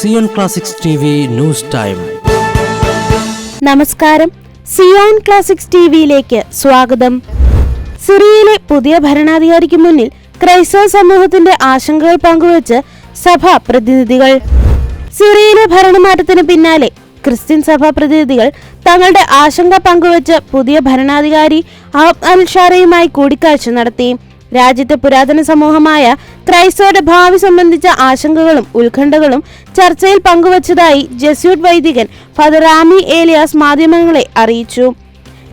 Zion classics TV news time. നമസ്കാരം, Zion classics ടിവിയിലേക്ക് സ്വാഗതം. സിറിയയിലെ പുതിയ ഭരണാധികാരിക്ക് മുന്നിൽ ക്രൈസ്തവ സമൂഹത്തിന്റെ ആശങ്കകൾ പങ്കുവച്ച് സഭാ പ്രതിനിധികൾ. സിറിയയിലെ ഭരണമാറ്റത്തിന് പിന്നാലെ ക്രിസ്ത്യൻ സഭാ പ്രതിനിധികൾ തങ്ങളുടെ ആശങ്ക പങ്കുവച്ച് പുതിയ ഭരണാധികാരി അഹമ്മദ് അൽ-ഷാറയുമായി കൂടിക്കാഴ്ച നടത്തി. രാജ്യത്തെ പുരാതന സമൂഹമായ ക്രൈസ്തവരുടെ ഭാവി സംബന്ധിച്ച ആശങ്കകളും ഉത്കണ്ഠകളും ചർച്ചയിൽ പങ്കുവച്ചതായി ജെസ്യൂട്ട് വൈദികൻ ഫാദർ റാമി ഏലിയാസ് മാധ്യമങ്ങളെ അറിയിച്ചു.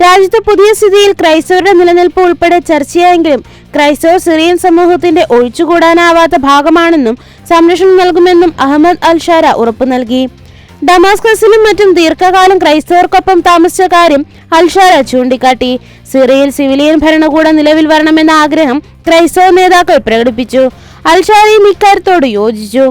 രാജ്യത്തെ പുതിയ സ്ഥിതിയിൽ ക്രൈസ്തവരുടെ നിലനിൽപ്പ് ഉൾപ്പെടെ ചർച്ചയായെങ്കിലും ക്രൈസ്തവർ സിറിയൻ സമൂഹത്തിന്റെ ഒഴിച്ചുകൂടാനാവാത്ത ഭാഗമാണെന്നും സംരക്ഷണം നൽകുമെന്നും അഹമ്മദ് അൽ-ഷാറ ഉറപ്പു നൽകി. ഡമാസ്കസിലും മറ്റും ദീർഘകാലം ക്രൈസ്തവർക്കൊപ്പം താമസിച്ച കാര്യം അൽ-ഷാറ ചൂണ്ടിക്കാട്ടി. സിറിയയിൽ സിവിലിയൻ ഭരണകൂടം നിലവിൽ വരണമെന്ന ആഗ്രഹം ക്രൈസ്തവ നേതാക്കൾ പ്രകടിപ്പിച്ചു. അൽ-ഷാറയും ഇക്കാര്യത്തോട് യോജിച്ചു.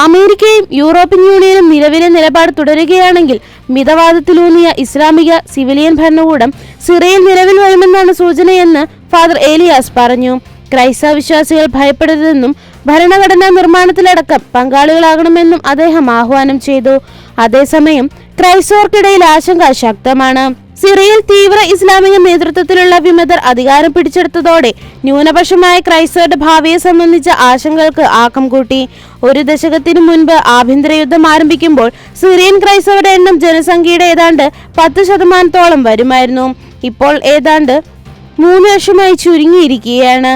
അമേരിക്കയും യൂറോപ്യൻ യൂണിയനും നിലവിലെ നിലപാട് തുടരുകയാണെങ്കിൽ മിതവാദത്തിലൂന്നിയ ഇസ്ലാമിക സിവിലിയൻ ഭരണകൂടം സിറിയയിൽ നിലവിൽ വരുമെന്നാണ് സൂചനയെന്ന് ഫാദർ ഏലിയാസ് പറഞ്ഞു. ക്രൈസ്തവ വിശ്വാസികൾ ഭയപ്പെടരുതെന്നും ഭരണഘടനാ നിർമ്മാണത്തിലടക്കം പങ്കാളികളാകണമെന്നും അദ്ദേഹം ആഹ്വാനം ചെയ്തു. അതേസമയം ക്രൈസ്തവർക്കിടയിൽ ആശങ്ക ശക്തമാണ്. സിറിയയിൽ തീവ്ര ഇസ്ലാമിക നേതൃത്വത്തിലുള്ള വിമതർ അധികാരം പിടിച്ചെടുത്തതോടെ ന്യൂനപക്ഷമായ ക്രൈസ്തവരുടെ ഭാവിയെ സംബന്ധിച്ച ആശങ്കകൾക്ക് ആക്കം കൂട്ടി. ഒരു ദശകത്തിനു മുൻപ് ആഭ്യന്തര യുദ്ധം ആരംഭിക്കുമ്പോൾ സിറിയൻ ക്രൈസ്തവരുടെ എണ്ണം ജനസംഖ്യയുടെ ഏതാണ്ട് 10% വരുമായിരുന്നു. ഇപ്പോൾ ഏതാണ്ട് 3 ലക്ഷമായി ചുരുങ്ങിയിരിക്കുകയാണ്.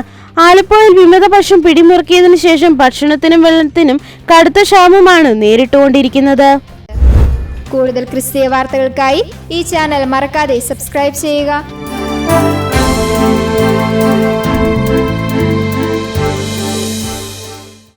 ആലപ്പോയിൽ വിമതപക്ഷം പിടിമുറുക്കിയതിനു ശേഷം ഭക്ഷണത്തിനും വെള്ളത്തിനും കടുത്ത ക്ഷാമമാണ് നേരിട്ടുകൊണ്ടിരിക്കുന്നത്. കൂടുതൽ ക്രിസ്തീയ വാർത്തകൾക്കായി ഈ ചാനൽ മറക്കാതെ സബ്സ്ക്രൈബ് ചെയ്യുക.